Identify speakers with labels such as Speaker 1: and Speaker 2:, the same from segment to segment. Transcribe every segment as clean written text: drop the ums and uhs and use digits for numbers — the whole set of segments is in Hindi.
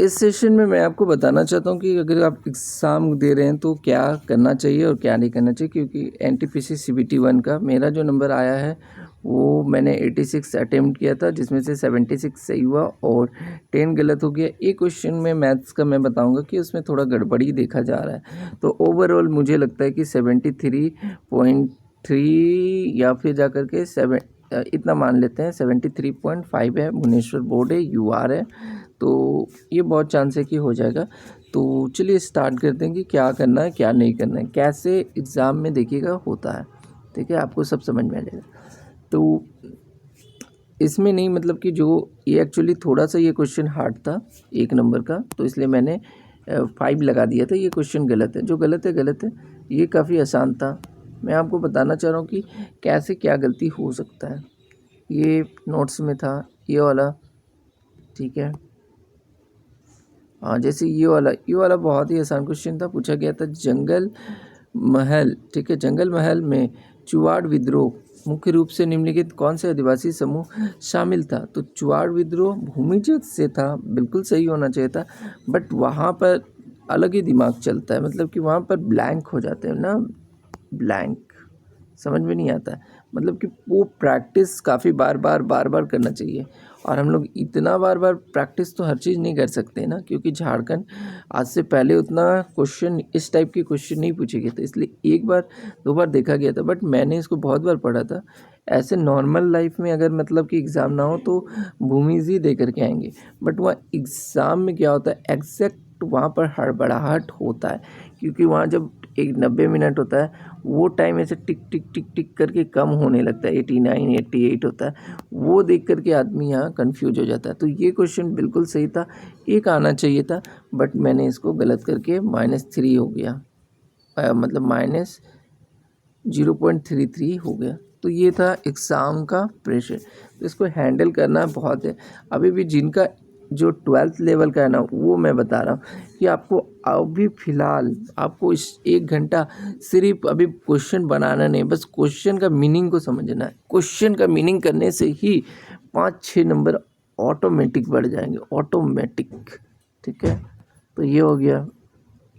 Speaker 1: इस सेशन में मैं आपको बताना चाहता हूँ कि अगर आप एग्ज़ाम दे रहे हैं तो क्या करना चाहिए और क्या नहीं करना चाहिए, क्योंकि एनटीपीसी सीबीटी 1 का मेरा जो नंबर आया है वो मैंने 86 अटेम्प्ट किया था, जिसमें से 76 सही हुआ और 10 गलत हो गया। एक क्वेश्चन में मैथ्स का मैं बताऊंगा कि उसमें थोड़ा गड़बड़ी देखा जा रहा है। तो ओवरऑल मुझे लगता है कि 73.3 या फिर जा कर के इतना मान लेते हैं 73.5 है। भुवनेश्वर बोर्ड है, यूआर है, तो ये बहुत चांस है कि हो जाएगा। तो चलिए स्टार्ट करते हैं कि क्या करना है क्या नहीं करना है, कैसे एग्ज़ाम में देखिएगा होता है। ठीक है, आपको सब समझ में आ जाएगा। तो इसमें नहीं, मतलब कि जो ये एक्चुअली थोड़ा सा ये क्वेश्चन हार्ड था 1 नंबर का, तो इसलिए मैंने 5 लगा दिया था। ये क्वेश्चन गलत है, जो गलत है गलत है। ये काफ़ी आसान था। मैं आपको बताना चाह रहा हूँ कि कैसे क्या गलती हो सकता है। ये नोट्स में था ये वाला, ठीक है। हाँ, जैसे ये वाला बहुत ही आसान क्वेश्चन था। पूछा गया था जंगल महल, ठीक है, जंगल महल में चुवाड़ विद्रोह मुख्य रूप से निम्नलिखित कौन से आदिवासी समूह शामिल था। तो चुवाड़ विद्रोह भूमिजत से था, बिल्कुल सही होना चाहिए था, बट वहाँ पर अलग ही दिमाग चलता है, मतलब कि वहाँ पर ब्लैंक हो जाते हैं ना, ब्लैंक समझ में नहीं आता है। मतलब कि वो प्रैक्टिस काफ़ी बार बार करना चाहिए, और हम लोग इतना बार प्रैक्टिस तो हर चीज़ नहीं कर सकते ना, क्योंकि झारखंड आज से पहले उतना क्वेश्चन इस टाइप के क्वेश्चन नहीं पूछे गए थे, इसलिए 1 बार 2 बार देखा गया था, बट मैंने इसको बहुत बार पढ़ा था। ऐसे नॉर्मल लाइफ में अगर मतलब कि एग्ज़ाम ना हो तो भूमिज ही दे करके आएंगे, बट वहाँ एग्ज़ाम में क्या होता है, एग्जैक्ट वहाँ पर हड़बड़ाहट होता है, क्योंकि वहाँ जब एक 90 मिनट होता है, वो टाइम ऐसे टिक टिक टिक टिक करके कम होने लगता है, 89 88 होता है। वो देख करके आदमी यहाँ कंफ्यूज हो जाता है। तो ये क्वेश्चन बिल्कुल सही था, 1 आना चाहिए था, बट मैंने इसको गलत करके -3 हो गया, मतलब -0.33 हो गया। तो ये था एग्ज़ाम का प्रेशर, तो इसको हैंडल करना बहुत है। अभी भी जिनका जो 12th लेवल का है ना, वो मैं बता रहा हूँ कि आपको अभी फ़िलहाल आपको इस 1 घंटा सिर्फ अभी क्वेश्चन बनाना नहीं, बस क्वेश्चन का मीनिंग को समझना है। क्वेश्चन का मीनिंग करने से ही 5-6 नंबर ऑटोमेटिक बढ़ जाएंगे, ऑटोमेटिक। ठीक है, तो ये हो गया,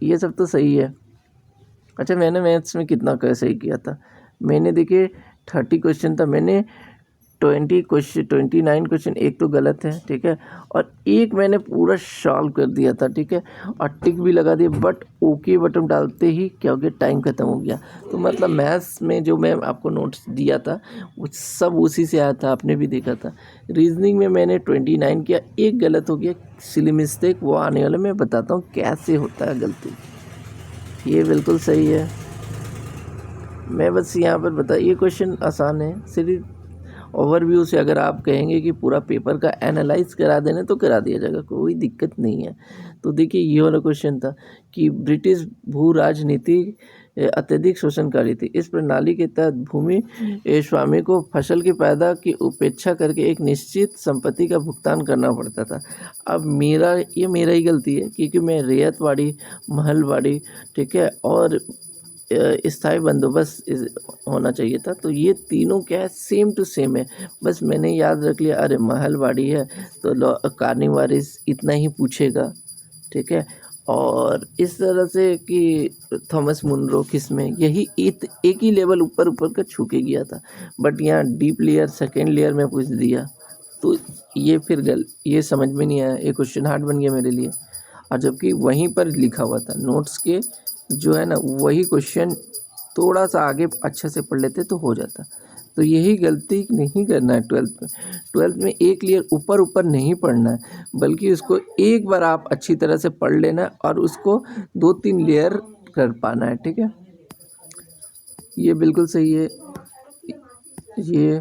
Speaker 1: ये सब तो सही है। अच्छा, मैंने मैथ्स में कितना सही किया था, मैंने देखिए 30 क्वेश्चन था, मैंने 29 क्वेश्चन, एक तो गलत है, ठीक है, और एक मैंने पूरा सॉल्व कर दिया था, ठीक है, और टिक भी लगा दिया, बट ओके बटन डालते ही क्या हो गया, टाइम ख़त्म हो गया। तो मतलब मैथ्स में जो मैं आपको नोट्स दिया था वो सब उसी से आया था, आपने भी देखा था। रीजनिंग में मैंने 29 किया, एक गलत हो गया, सिली मिस्टेक, वो आने वाले मैं बताता हूँ कैसे होता है गलती। ये बिल्कुल सही है, मैं बस यहाँ पर बता, ये क्वेश्चन आसान है, सिर्फ ओवरव्यू से अगर आप कहेंगे कि पूरा पेपर का एनालाइज करा देने तो करा दिया जाएगा, कोई दिक्कत नहीं है। तो देखिए ये वाला क्वेश्चन था कि ब्रिटिश भू राजनीति अत्यधिक शोषणकारी थी। इस प्रणाली के तहत भूमि स्वामी को फसल की पैदा की उपेक्षा करके एक निश्चित संपत्ति का भुगतान करना पड़ता था। अब मेरा ही गलती है, क्योंकि मैं रेयतवाड़ी, महलवाड़ी, ठीक है, और स्थायी बंदोबस्त होना चाहिए था। तो ये तीनों क्या है, सेम टू सेम है, बस मैंने याद रख लिया, अरे महलवाड़ी है तो कार्निवारिस इतना ही पूछेगा, ठीक है। और इस तरह से कि थॉमस मुनरो किसमें, यही एक ही लेवल ऊपर का छू के गया था, बट यहाँ डीप लेयर, सेकेंड लेयर में पूछ दिया, तो ये फिर ये समझ में नहीं आया, ये क्वेश्चन हार्ड बन गया मेरे लिए। और जबकि वहीं पर लिखा हुआ था नोट्स के जो है ना, वही क्वेश्चन थोड़ा सा आगे अच्छे से पढ़ लेते तो हो जाता। तो यही गलती नहीं करना है 12th में एक लेयर ऊपर नहीं पढ़ना है, बल्कि उसको एक बार आप अच्छी तरह से पढ़ लेना है और उसको 2-3 लेयर कर पाना है, ठीक है। ये बिल्कुल सही है। ये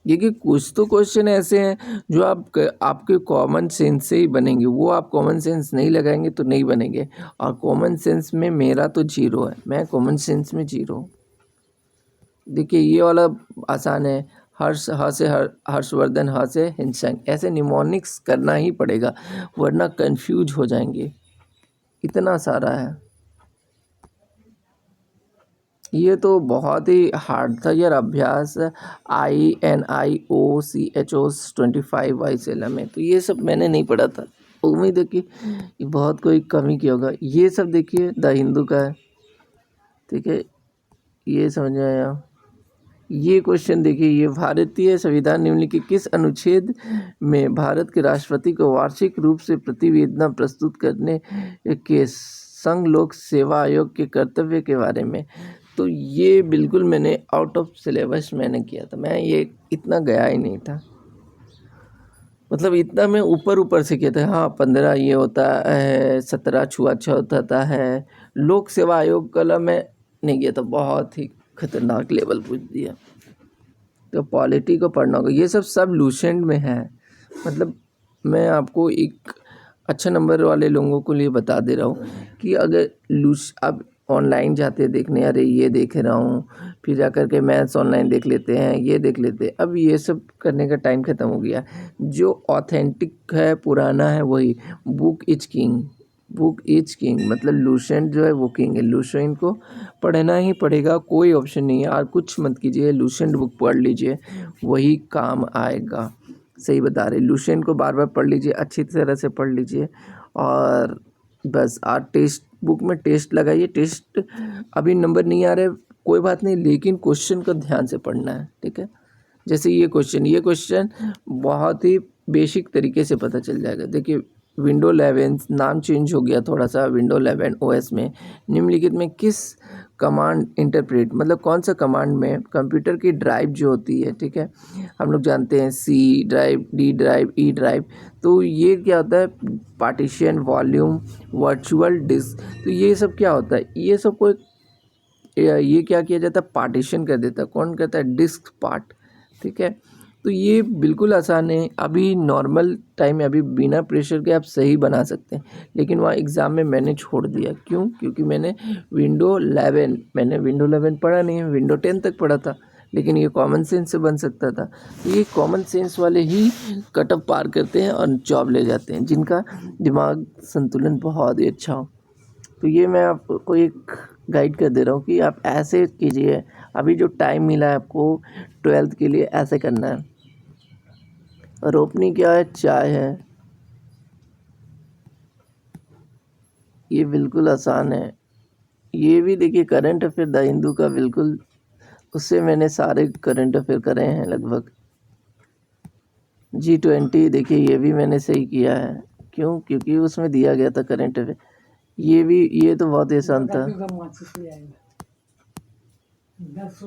Speaker 1: देखिए कुछ तो क्वेश्चन ऐसे हैं जो आपके कॉमन सेंस से ही बनेंगे, वो आप कॉमन सेंस नहीं लगाएंगे तो नहीं बनेंगे, और कॉमन सेंस में मेरा तो 0 है, मैं कॉमन सेंस में 0 हूँ। देखिए ये वाला आसान है, हर्षवर्धन, ह से हिंसंग, ऐसे निमोनिक्स करना ही पड़ेगा वरना कंफ्यूज हो जाएंगे, इतना सारा है। ये तो बहुत ही हार्ड था यार अभ्यास। INIOCHOS 25 वाइसेला में, तो ये सब मैंने नहीं पढ़ा था। उम्मीद है कि ये बहुत कोई कमी किया होगा। ये सब देखिए द हिंदू का है, ठीक है, ये समझ में आया। ये क्वेश्चन देखिए, ये भारतीय संविधान निम्नलिखित किस अनुच्छेद में भारत के राष्ट्रपति को वार्षिक रूप से प्रतिवेदन प्रस्तुत करने के संघ लोक सेवा आयोग के कर्तव्य के बारे में। तो ये बिल्कुल मैंने आउट ऑफ सिलेबस मैंने किया था, मैं ये इतना गया ही नहीं था, मतलब इतना मैं ऊपर ऊपर से किया था। हाँ 15 ये होता है, 17 छुआछूत होता है, लोक सेवा आयोग का मैं नहीं किया था, बहुत ही खतरनाक लेवल पूछ दिया। तो पॉलिटी को पढ़ना होगा, ये सब सब लूसेंट में है। मतलब मैं आपको एक अच्छा नंबर वाले लोगों को लिए बता दे रहा हूँ कि अगर अब ऑनलाइन जाते हैं देखने, अरे ये देख रहा हूँ, फिर जा कर के मैथ्स ऑनलाइन देख लेते हैं, ये देख लेते हैं, अब ये सब करने का टाइम ख़त्म हो गया। जो ऑथेंटिक है, पुराना है, वही book is king, book is king, मतलब लूसेंट जो है वो किंग है। लूसेंट को पढ़ना ही पड़ेगा, कोई ऑप्शन नहीं है। और कुछ मत कीजिए, लूसेंट बुक पढ़ लीजिए, वही काम आएगा। सही बता रहे, लूसेंट को बार बार पढ़ लीजिए, अच्छी तरह से पढ़ लीजिए, और बस। आज टेस्ट बुक में टेस्ट लगाइए, टेस्ट अभी नंबर नहीं आ रहे कोई बात नहीं, लेकिन क्वेश्चन को ध्यान से पढ़ना है, ठीक है। जैसे ये क्वेश्चन बहुत ही बेसिक तरीके से पता चल जाएगा। देखिए विंडो 11 नाम चेंज हो गया थोड़ा सा, विंडो 11 OS में निम्नलिखित में किस कमांड इंटरप्रेट, मतलब कौन सा कमांड में कंप्यूटर की ड्राइव जो होती है, ठीक है, हम लोग जानते हैं C drive, D drive, E drive, तो ये क्या होता है, पार्टीशन, वॉल्यूम, वर्चुअल डिस्क, तो ये सब क्या होता है, ये सब को ये क्या किया जाता है, पार्टीशन कर देता है। कौन करता है, डिस्क पार्ट, ठीक है। तो ये बिल्कुल आसान है, अभी नॉर्मल टाइम में अभी बिना प्रेशर के आप सही बना सकते हैं, लेकिन वहाँ एग्ज़ाम में मैंने छोड़ दिया। क्यों? क्योंकि मैंने विंडो 11 पढ़ा नहीं है, विंडो 10 तक पढ़ा था, लेकिन ये कॉमन सेंस से बन सकता था। तो ये कॉमन सेंस वाले ही कट ऑफ पार करते हैं और जॉब ले जाते हैं, जिनका दिमाग संतुलन बहुत ही अच्छा हो। तो ये मैं आपको एक गाइड कर दे रहा हूँ कि आप ऐसे कीजिए, अभी जो टाइम मिला है आपको 12th के लिए, ऐसे करना है। और ओपनिंग क्या है, चाय है, ये बिल्कुल आसान है। ये भी देखिए करंट अफेयर द हिंदू का, बिल्कुल उससे मैंने सारे करंट अफेयर करे हैं लगभग। G20 देखिए, ये भी मैंने सही किया है। क्यों? क्योंकि उसमें दिया गया था करंट अफेयर। ये तो बहुत ही आसान था।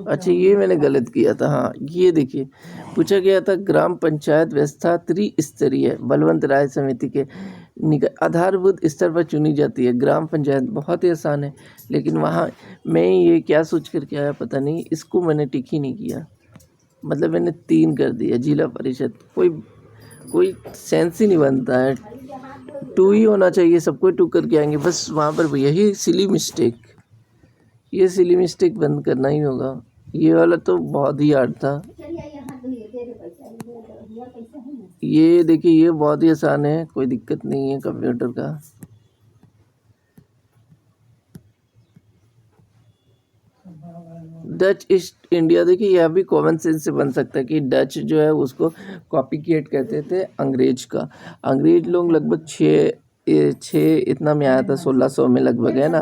Speaker 1: अच्छा ये मैंने गलत किया था, हाँ ये देखिए पूछा गया था, ग्राम पंचायत व्यवस्था त्रिस्तरीय बलवंत राय समिति के आधारभूत स्तर पर चुनी जाती है। ग्राम पंचायत बहुत ही आसान है, लेकिन वहाँ मैं ये क्या सोच कर के आया पता नहीं, इसको मैंने टिक ही नहीं किया, मतलब मैंने 3 कर दिया। जिला परिषद कोई सेंस ही नहीं बनता है, 2 ही होना चाहिए, सबको 2 करके आएंगे, बस वहाँ पर यही सिली मिस्टेक, ये सिली मिस्टेक बंद करना ही होगा। ये वाला तो बहुत ही हार्ड था। ये देखिए ये बहुत ही आसान है, कोई दिक्कत नहीं है कंप्यूटर का। डच ईस्ट इंडिया, देखिए यह भी कॉमन सेंस से बन सकता है कि डच जो है उसको कॉपी क्रिएट करते थे अंग्रेज का। अंग्रेज लोग लगभग छः इतना में आया था, 1600 में लगभग, है ना।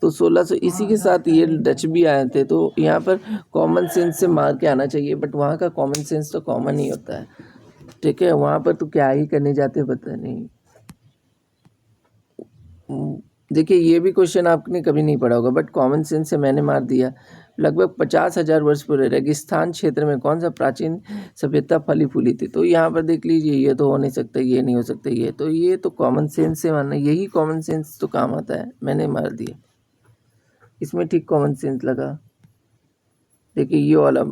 Speaker 1: तो 1600 इसी के साथ ये डच भी आए थे। तो यहाँ पर कॉमन सेंस से मार के आना चाहिए, बट वहाँ का कॉमन सेंस तो कॉमन ही होता है, ठीक है। वहाँ पर तो क्या ही करने जाते पता नहीं। देखिए ये भी क्वेश्चन आपने कभी नहीं पढ़ा होगा, बट कॉमन सेंस से मैंने मार दिया। लगभग 50,000 वर्ष पूर्व रेगिस्तान क्षेत्र में कौन सा प्राचीन सभ्यता फली फूली थी। तो यहाँ पर देख लीजिए, ये तो हो नहीं सकता, ये नहीं हो सकता, ये तो कॉमन सेंस से मारना, यही कॉमन सेंस तो काम आता है, मैंने मार दिया। इसमें ठीक कॉमन सेंस लगा। देखिए ये वाला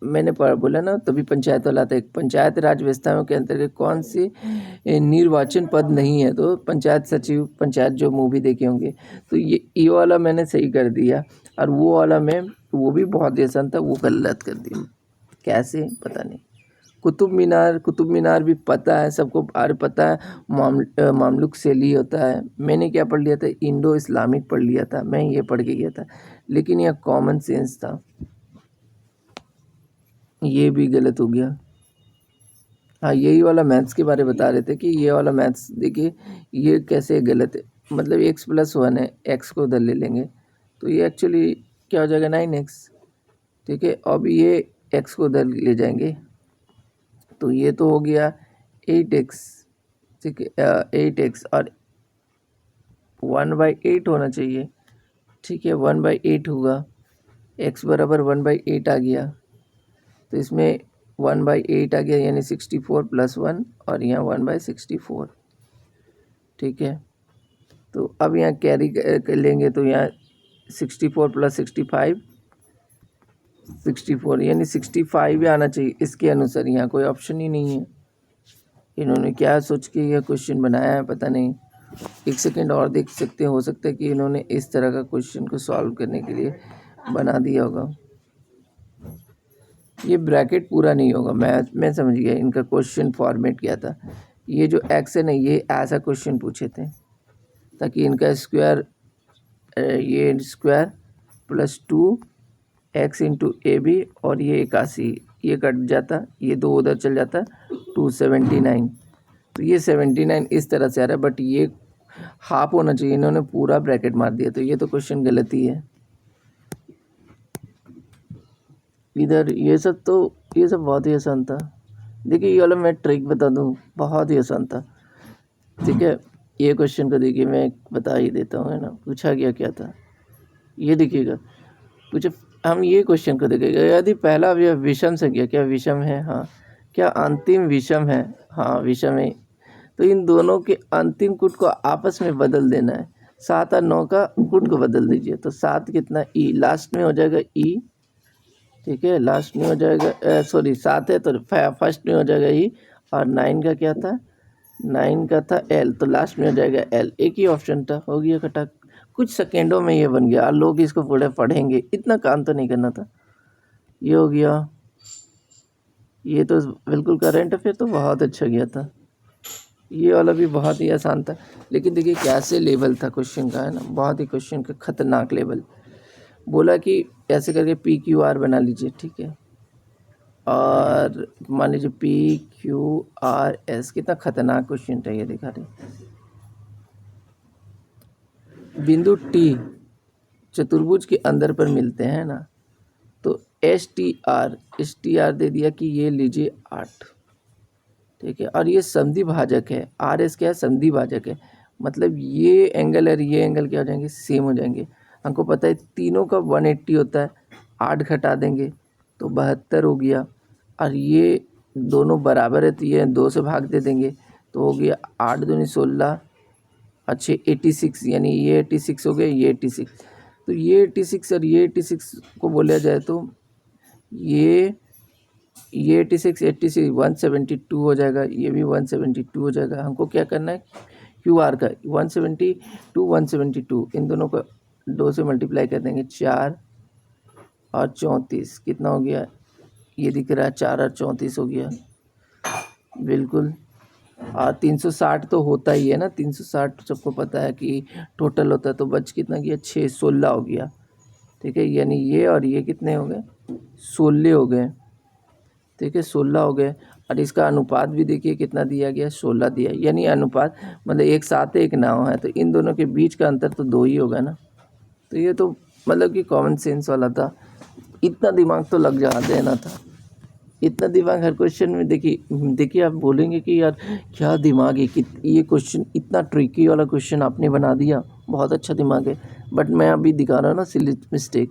Speaker 1: मैंने बोला ना, तभी पंचायत वाला था। एक पंचायत राज व्यवस्थाओं के अंतर्गत कौन सी निर्वाचन पद नहीं है, तो पंचायत सचिव, पंचायत जो मूवी देखे होंगे, तो ये वाला मैंने सही कर दिया। और वो वाला मैं, वो भी बहुत आसान था, वो गलत कर दिया, कैसे पता नहीं, कुतुब मीनार भी पता है सबको, और पता है मामलुक शैली होता है। मैंने क्या पढ़ लिया था, इंडो इस्लामिक पढ़ लिया था, मैं ये पढ़ के गया था, लेकिन यह कॉमन सेंस था, ये भी गलत हो गया। हाँ, यही वाला मैथ्स के बारे बता रहे थे कि ये वाला मैथ्स देखिए ये कैसे गलत है, मतलब x+1 है, x को उधर ले लेंगे तो ये एक्चुअली क्या हो जाएगा 9x, ठीक है। अब ये x को उधर ले जाएंगे तो ये तो हो गया 8x, ठीक है, 8x और 1/8 होना चाहिए, ठीक है, 1/8 होगा, x बराबर 1/8 आ गया, तो इसमें 1/8 आ गया, यानी 64 + 1 और यहाँ 1/64, ठीक है। तो अब यहाँ कैरी कर लेंगे तो यहाँ 64 + 65 64, यानी 65 ही आना चाहिए इसके अनुसार, यहाँ कोई ऑप्शन ही नहीं है। इन्होंने क्या सोच के यह क्वेश्चन बनाया है पता नहीं। एक सेकेंड और देख सकते हैं, हो सकता है कि इन्होंने इस तरह का क्वेश्चन को सॉल्व करने के लिए बना दिया होगा। ये ब्रैकेट पूरा नहीं होगा, मैं समझ गया इनका क्वेश्चन फॉर्मेट क्या था। ये जो एक्स है ना, ये ऐसा क्वेश्चन पूछे थे ताकि इनका स्क्वायर, ये स्क्वायर +2x × AB और ये 81, ये कट जाता, ये 2 उधर चल जाता, 279, तो ये 79 इस तरह से आ रहा है, बट ये हाफ होना चाहिए, इन्होंने पूरा ब्रैकेट मार दिया, तो ये तो क्वेश्चन गलत ही है। इधर ये सब बहुत ही आसान था। देखिए ये वाला मैं ट्रिक बता दूं, बहुत ही आसान था, ठीक है। ये क्वेश्चन को देखिए, मैं बता ही देता हूँ, है ना। पूछा गया क्या था, ये देखिएगा, पूछे हम ये क्वेश्चन को देखेगा, यदि पहला अवयव विषम संख्या, क्या विषम है, हाँ, क्या अंतिम विषम है, हाँ विषम है, तो इन दोनों के अंतिम कूट को आपस में बदल देना है। 7 और 9 का कूट को बदल दीजिए, तो 7 कितना ई, लास्ट में हो जाएगा ई, ठीक है, लास्ट में हो जाएगा, सॉरी 7 है तो फर्स्ट में हो जाएगा ई, और 9 का क्या था, 9 का था एल, तो लास्ट में हो जाएगा एल। एक ही ऑप्शन था, हो गया खटाक, कुछ सेकेंडों में ये बन गया, और लोग इसको पूरे पढ़ेंगे, इतना काम तो नहीं करना था। ये हो गया, ये तो बिल्कुल करेंट अफेयर तो बहुत अच्छा गया था। ये वाला भी बहुत ही आसान था, लेकिन देखिए कैसे लेवल था क्वेश्चन का, है ना, बहुत ही क्वेश्चन का खतरनाक लेवल। बोला कि ऐसे करके PQR बना लीजिए, ठीक है, और मान लीजिए PQRS, कितना खतरनाक क्वेश्चन था ये, दिखा रहे, बिंदु T चतुर्भुज के अंदर पर मिलते हैं ना, तो STR दे दिया कि ये लीजिए 8, ठीक है, और ये संधि भाजक है, RS क्या है, संधि भाजक है, मतलब ये एंगल और ये एंगल क्या हो जाएंगे, सेम हो जाएंगे। हमको पता है तीनों का 180 होता है, 8 घटा देंगे तो 72 हो गया, और ये दोनों बराबर है तो ये 2 से भाग दे देंगे तो हो गया 8 दूनी 16, अच्छे 86, यानी ये 86 हो गए, ये 86, तो ये 86 और ये 86 को बोला जाए तो ये 86 172 हो जाएगा, ये भी 172 हो जाएगा। हमको क्या करना है, QR का 172 इन दोनों को 2 से मल्टीप्लाई कर देंगे, 4 और 34 कितना हो गया, ये दिख रहा है 4 और 34 हो गया, बिल्कुल। और 360 तो होता ही है ना, 360 सबको पता है कि टोटल होता है, तो बच कितना गया, 6, 16 हो गया, ठीक है, यानी ये और ये कितने हो गए, 16 हो गए, ठीक है, 16 हो गए। और इसका अनुपात भी देखिए कितना दिया गया, 16 दिया, यानी अनुपात मतलब 1 7 1 9 है, तो इन दोनों के बीच का अंतर तो 2 ही होगा ना। तो ये तो मतलब कि कॉमन सेंस वाला था, इतना दिमाग तो लग जा देना था, इतना दिमाग हर क्वेश्चन में। देखिए आप बोलेंगे कि यार क्या दिमाग है कि ये क्वेश्चन इतना ट्रिकी वाला क्वेश्चन आपने बना दिया, बहुत अच्छा दिमाग है, बट मैं अभी दिखा रहा हूँ ना सिली मिस्टेक,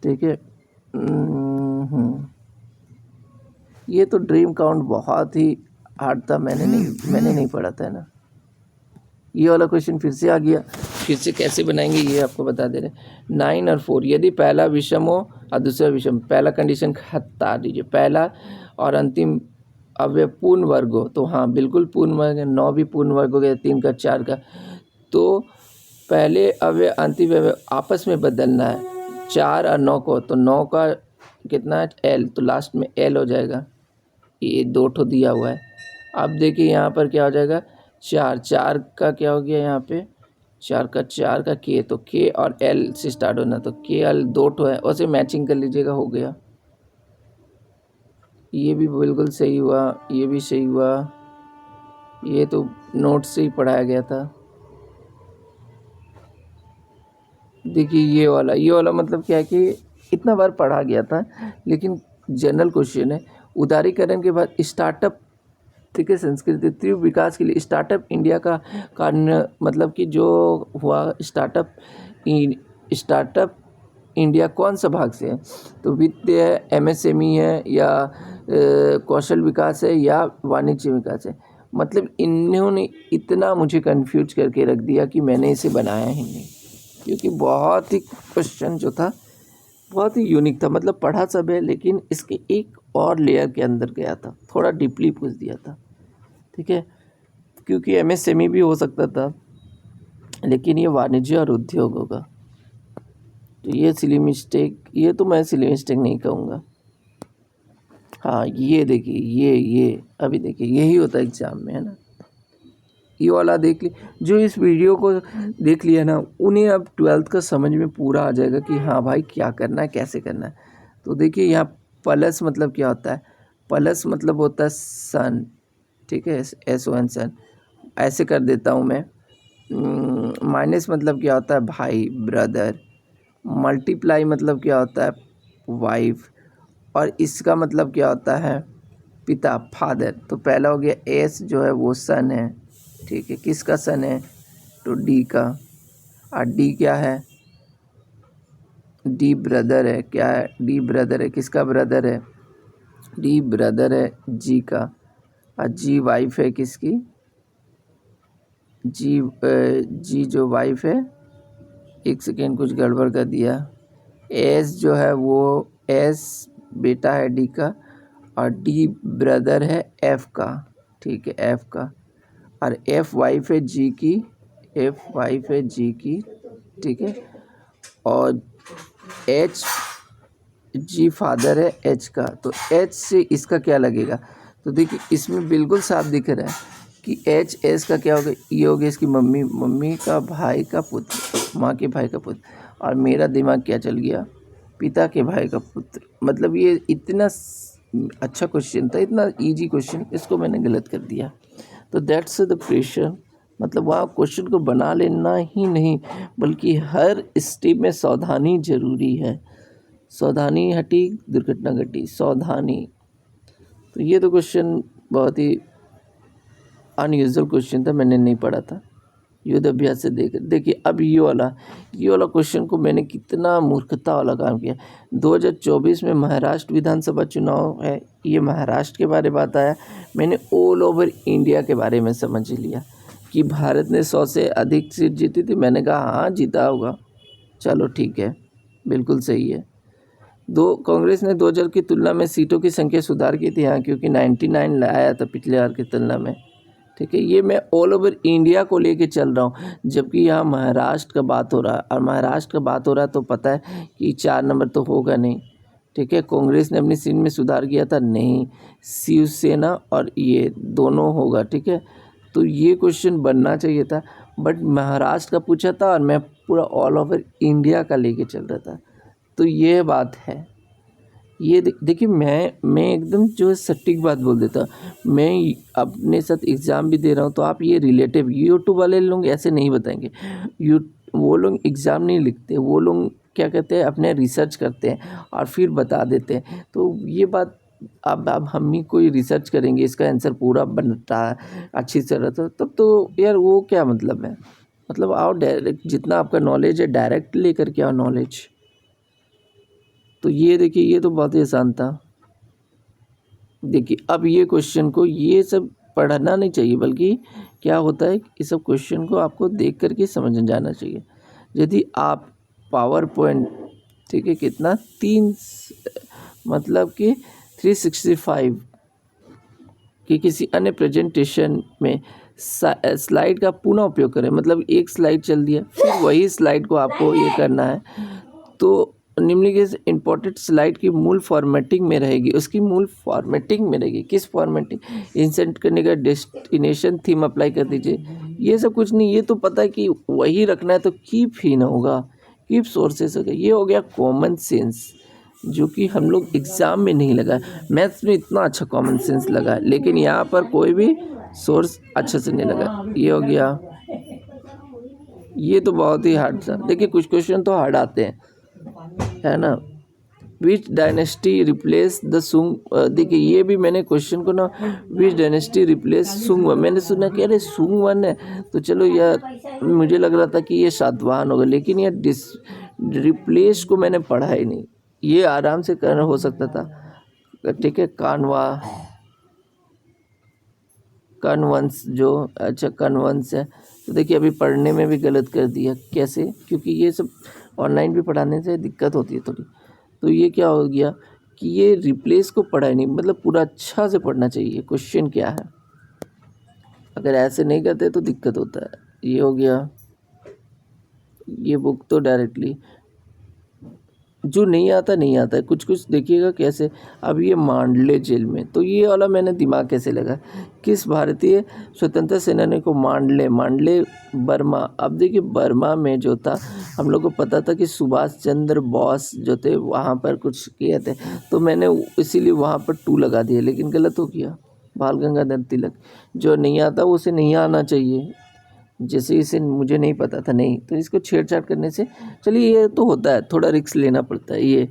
Speaker 1: ठीक है। ये तो ड्रीम काउंट बहुत ही हार्ड था, मैंने नहीं पढ़ा था, है ना। ये वाला क्वेश्चन फिर से आ गया, फिर से कैसे बनाएंगे ये आपको बता दे रहे। 9 और 4, यदि पहला विषम हो और दूसरा विषम, पहला कंडीशन हटा दीजिए, पहला और अंतिम अवयव पूर्ण वर्ग हो, तो हाँ बिल्कुल पूर्ण वर्ग है, 9 भी पूर्ण वर्ग हो गया, 3 का 4 का, तो पहले अवयव अंतिम अवयव आपस में बदलना है, 4 और 9 को, तो 9 का कितना है L, तो लास्ट में L हो जाएगा, ये 2 ठो दिया हुआ है। अब देखिए यहाँ पर क्या हो जाएगा, 4 4 का क्या हो गया यहाँ पे, 4 का के, तो के और एल से स्टार्ट होना, तो के एल 2 ठो है, उसे मैचिंग कर लीजिएगा, हो गया। ये भी बिल्कुल सही हुआ, ये भी सही हुआ, ये तो नोट से ही पढ़ाया गया था। देखिए ये वाला मतलब क्या है कि इतना बार पढ़ा गया था, लेकिन जनरल क्वेश्चन है। उदारीकरण के बाद स्टार्टअप, ठीक है, संस्कृति तीव्र विकास के लिए स्टार्टअप इंडिया का कारण, मतलब कि जो हुआ स्टार्टअप इंडिया कौन सा भाग से है, तो वित्त है, एमएसएमई है, या कौशल विकास है, या वाणिज्य विकास है। मतलब इन्होंने इतना मुझे कंफ्यूज करके रख दिया कि मैंने इसे बनाया ही नहीं, क्योंकि बहुत ही क्वेश्चन जो था बहुत ही यूनिक था। मतलब पढ़ा सब है, लेकिन इसके एक और लेयर के अंदर गया था, थोड़ा डीपली पूछ दिया था, ठीक है। क्योंकि एमएसएमई भी हो सकता था, लेकिन ये वाणिज्य और उद्योग होगा, तो ये सिली मिस्टेक, ये तो मैं सिली मिस्टेक नहीं कहूँगा। हाँ ये देखिए, ये अभी देखिए यही होता है एग्ज़ाम में, है ना। ये वाला देख ली, जो इस वीडियो को देख लिया ना, उन्हें अब 12th का समझ में पूरा आ जाएगा कि हाँ भाई क्या करना है, कैसे करना है। तो देखिए यहाँ प्लस मतलब क्या होता है, प्लस मतलब होता है सन, ठीक है, SON सन, ऐसे कर देता हूँ मैं। माइनस मतलब क्या होता है, भाई ब्रदर। मल्टीप्लाई मतलब क्या होता है, वाइफ। और इसका मतलब क्या होता है, पिता, फादर। तो पहला हो गया एस जो है वो सन है, ठीक है, किसका सन है, तो डी का। और डी क्या है, डी ब्रदर है, क्या है, डी ब्रदर है, किसका ब्रदर है, डी ब्रदर है जी का। और जी वाइफ है किसकी, जी जो वाइफ है, एक सेकेंड कुछ गड़बड़ कर दिया, एस जो है वो एस बेटा है डी का, और डी ब्रदर है एफ का, ठीक है, एफ का। और एफ वाइफ है जी की, एफ वाइफ है जी की, ठीक है। और एच जी फादर है एच का, तो एच से इसका क्या लगेगा, तो देखिए इसमें बिल्कुल साफ दिख रहा है कि एच एस का क्या होगा, ये हो गया इसकी मम्मी, मम्मी का भाई का पुत्र, माँ के भाई का पुत्र। और मेरा दिमाग क्या चल गया, पिता के भाई का पुत्र। मतलब ये इतना अच्छा क्वेश्चन था, इतना इजी क्वेश्चन, इसको मैंने गलत कर दिया। तो दैट्स द प्रेशर, मतलब वहाँ क्वेश्चन को बना लेना ही नहीं, बल्कि हर स्टेप में सावधानी ज़रूरी है। सावधानी हटी दुर्घटना घटी, सावधानी। तो ये तो क्वेश्चन बहुत ही अनयूजुअल क्वेश्चन था, मैंने नहीं पढ़ा था। युद्ध अभ्यास से देखिए अब ये वाला क्वेश्चन को मैंने कितना मूर्खता वाला काम किया। 2024 में महाराष्ट्र विधानसभा चुनाव है, ये महाराष्ट्र के बारे में बात आया, मैंने ऑल ओवर इंडिया के बारे में समझ लिया कि भारत ने 100 से अधिक सीट जीती थी। मैंने कहा हाँ जीता होगा, चलो ठीक है, बिल्कुल सही है। कांग्रेस ने 2000 की तुलना में सीटों की संख्या सुधार की थी, हाँ, क्योंकि 99 लाया था पिछले बार की तुलना में, ठीक है। ये मैं ऑल ओवर इंडिया को लेके चल रहा हूँ, जबकि यहाँ महाराष्ट्र का बात हो रहा है, और महाराष्ट्र का बात हो रहा है तो पता है कि 4 नंबर तो होगा नहीं, ठीक है। कांग्रेस ने अपनी सीट में सुधार किया था, नहीं, शिवसेना और ये दोनों होगा, ठीक है। तो ये क्वेश्चन बनना चाहिए था, बट महाराष्ट्र का पूछा था और मैं पूरा ऑल ओवर इंडिया का लेके चल रहा था। तो ये बात है। ये देखिए मैं एकदम जो है सटीक बात बोल देता। मैं अपने साथ एग्ज़ाम भी दे रहा हूँ, तो आप ये रिलेटिव, यूट्यूब वाले लोग ऐसे नहीं बताएंगे। वो लोग एग्ज़ाम नहीं लिखते, वो लोग क्या कहते हैं, अपने रिसर्च करते हैं और फिर बता देते हैं। तो ये बात अब हम ही कोई रिसर्च करेंगे, इसका आंसर पूरा बनता है अच्छी तरह, तो तब तो यार वो क्या मतलब है। मतलब आओ डायरेक्ट, जितना आपका नॉलेज है डायरेक्ट लेकर के आओ नॉलेज। तो ये देखिए ये तो बहुत ही आसान था। देखिए अब ये क्वेश्चन को ये सब पढ़ना नहीं चाहिए, बल्कि क्या होता है इस सब क्वेश्चन को आपको देख करके समझ जाना चाहिए। यदि आप पावर पॉइंट, ठीक है, कितना 3 मतलब कि 365 कि किसी अन्य प्रेजेंटेशन में स्लाइड का पुनः उपयोग करें, मतलब एक स्लाइड चल दिया फिर वही स्लाइड को आपको ये करना है, तो निम्नलिखित इंपॉर्टेंट स्लाइड की मूल फॉर्मेटिंग में रहेगी, उसकी मूल फॉर्मेटिंग में रहेगी। किस फॉर्मेटिंग? इंसर्ट करने का डेस्टिनेशन थीम अप्लाई कर दीजिए। ये सब कुछ नहीं, ये तो पता है कि वही रखना है, तो कीप ही ना होगा, कीप सोर्सेस होगा। ये हो गया कॉमन सेंस, जो कि हम लोग एग्ज़ाम में नहीं लगा। मैथ्स में इतना अच्छा कॉमन सेंस लगा, लेकिन यहाँ पर कोई भी सोर्स अच्छे से नहीं लगा। ये हो गया, ये तो बहुत ही हार्ड था। देखिए कुछ क्वेश्चन तो हार्ड आते हैं, है ना। विच डायनेस्टी रिप्लेस द सुंग, देखिए ये भी मैंने क्वेश्चन को ना, विच डायनेस्टी रिप्लेस सुंग, मैंने सुना कि अरे सुंग वन है, तो चलो यार मुझे लग रहा था कि ये सातवाहन होगा, लेकिन ये रिप्लेस को मैंने पढ़ा ही नहीं। ये आराम से करना हो सकता था, ठीक है। कनवंश जो, अच्छा कनवंश है, तो देखिए अभी पढ़ने में भी गलत कर दिया। कैसे? क्योंकि ये सब ऑनलाइन भी पढ़ाने से दिक्कत होती है थोड़ी। तो ये क्या हो गया कि ये रिप्लेस को पढ़ा ही नहीं, मतलब पूरा अच्छा से पढ़ना चाहिए क्वेश्चन क्या है। अगर ऐसे नहीं करते तो दिक्कत होता है। ये हो गया, ये बुक तो डायरेक्टली जो नहीं आता नहीं आता है, कुछ कुछ देखिएगा कैसे। अब ये मांडले जेल में, तो ये वाला मैंने दिमाग कैसे लगा, किस भारतीय स्वतंत्रता सेनानी को मांडले बर्मा। अब देखिए बर्मा में जो था, हम लोग को पता था कि सुभाष चंद्र बोस जो थे वहाँ पर कुछ किए थे, तो मैंने इसीलिए वहाँ पर 2 लगा दिया, लेकिन गलत हो गया। बाल गंगाधर तिलक, जो नहीं आता वो उसे नहीं आना चाहिए। जैसे इसे मुझे नहीं पता था, नहीं तो इसको छेड़छाड़ करने से, चलिए ये तो होता है, थोड़ा रिस्क लेना पड़ता है ये।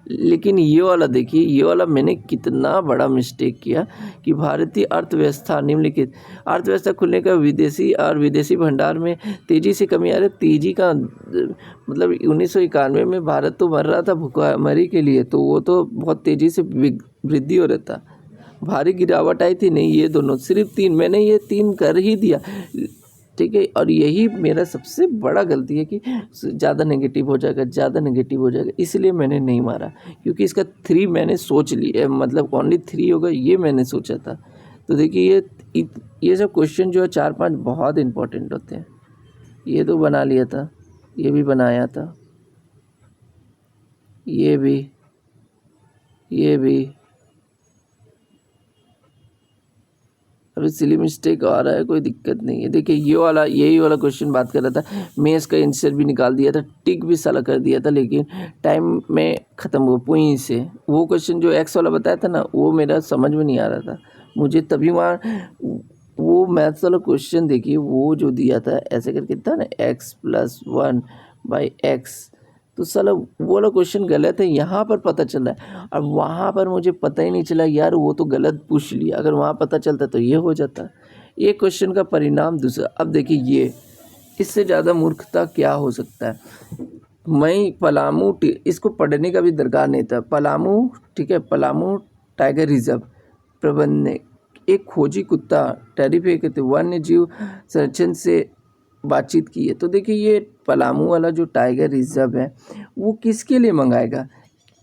Speaker 1: लेकिन ये वाला देखिए, ये वाला मैंने कितना बड़ा मिस्टेक किया कि भारतीय अर्थव्यवस्था निम्नलिखित अर्थव्यवस्था खुलने का विदेशी और विदेशी भंडार में तेज़ी से कमी आ रही है। तेज़ी का मतलब 1991 में भारत तो मर रहा था भूखमरी के लिए, तो वो तो बहुत तेज़ी से वृद्धि हो रहा था, भारी गिरावट आई थी। नहीं, ये दोनों सिर्फ 3, मैंने ये 3 कर ही दिया, ठीक है। और यही मेरा सबसे बड़ा गलती है कि ज़्यादा नेगेटिव हो जाएगा, इसलिए मैंने नहीं मारा, क्योंकि इसका 3 मैंने सोच लिया, मतलब ओनली 3 होगा ये मैंने सोचा था। तो देखिए ये सब क्वेश्चन जो है 4-5 बहुत इंपॉर्टेंट होते हैं। ये तो बना लिया था, ये भी बनाया था, ये भी, अभी सिली मिस्टेक आ रहा है, कोई दिक्कत नहीं है। देखिए ये वाला, यही वाला क्वेश्चन बात कर रहा था, मैं इसका आंसर भी निकाल दिया था, टिक भी साला कर दिया था, लेकिन टाइम में ख़त्म हुआ पुई से। वो क्वेश्चन जो एक्स वाला बताया था ना, वो मेरा समझ में नहीं आ रहा था मुझे, तभी वहाँ वो मैथ्स वाला क्वेश्चन देखिए, वो जो दिया था ऐसे करके था ना, x+1/x, तो साला वो वाला क्वेश्चन गलत है, यहाँ पर पता चला है। अब वहाँ पर मुझे पता ही नहीं चला यार, वो तो गलत पूछ लिया, अगर वहाँ पता चलता तो ये हो जाता। एक क्वेश्चन का परिणाम दूसरा। अब देखिए ये, इससे ज़्यादा मूर्खता क्या हो सकता है। मैं पलामू, इसको पढ़ने का भी दरकार नहीं था। पलामू, ठीक है, पलामू टाइगर रिजर्व प्रबंधन ने एक खोजी कुत्ता टेरिफिक वन्य जीव संरक्षण से बातचीत की है। तो देखिए ये पलामू वाला जो टाइगर रिजर्व है, वो किसके लिए मंगाएगा?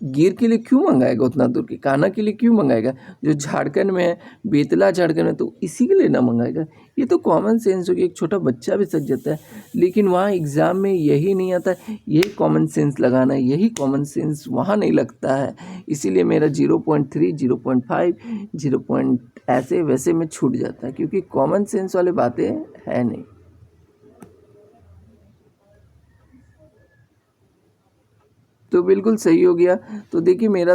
Speaker 1: गिर के लिए क्यों मंगाएगा? उतना दूर के कान्हा के लिए क्यों मंगाएगा? जो झारखंड में है, बेतला झारखंड में, तो इसी के लिए ना मंगाएगा। ये तो कॉमन सेंस हो गया, एक छोटा बच्चा भी सक जाता है, लेकिन वहाँ एग्ज़ाम में यही नहीं आता। यही कॉमन सेंस लगाना है, यही कॉमन सेंस वहाँ नहीं लगता है, इसीलिए मेरा 0.3, 0.5, 0. ऐसे वैसे में छूट जाता है, क्योंकि कॉमन सेंस वाले बातें है नहीं। तो बिल्कुल सही हो गया। तो देखिए मेरा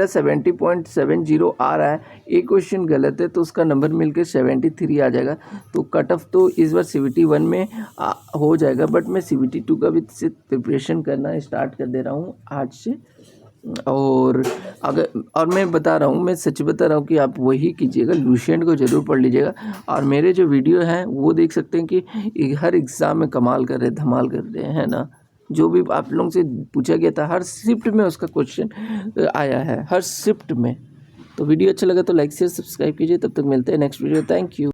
Speaker 1: 70.70 आ रहा है, एक क्वेश्चन गलत है तो उसका नंबर मिलकर 73 आ जाएगा। तो कट ऑफ तो इस बार CBT1 में हो जाएगा, बट मैं CBT2 का भी से प्रिपरेशन करना स्टार्ट कर दे रहा हूँ आज से। और मैं बता रहा हूँ, मैं सच बता रहा हूँ कि आप वही कीजिएगा, लुसेंट को ज़रूर पढ़ लीजिएगा। और मेरे जो वीडियो हैं वो देख सकते हैं कि हर एग्ज़ाम में कमाल कर रहे, धमाल कर रहे हैं ना। जो भी आप लोगों से पूछा गया था, हर शिफ्ट में उसका क्वेश्चन आया है, हर शिफ्ट में। तो वीडियो अच्छा लगा तो लाइक शेयर सब्सक्राइब कीजिए। तब तक मिलते हैं नेक्स्ट वीडियो। Thank you.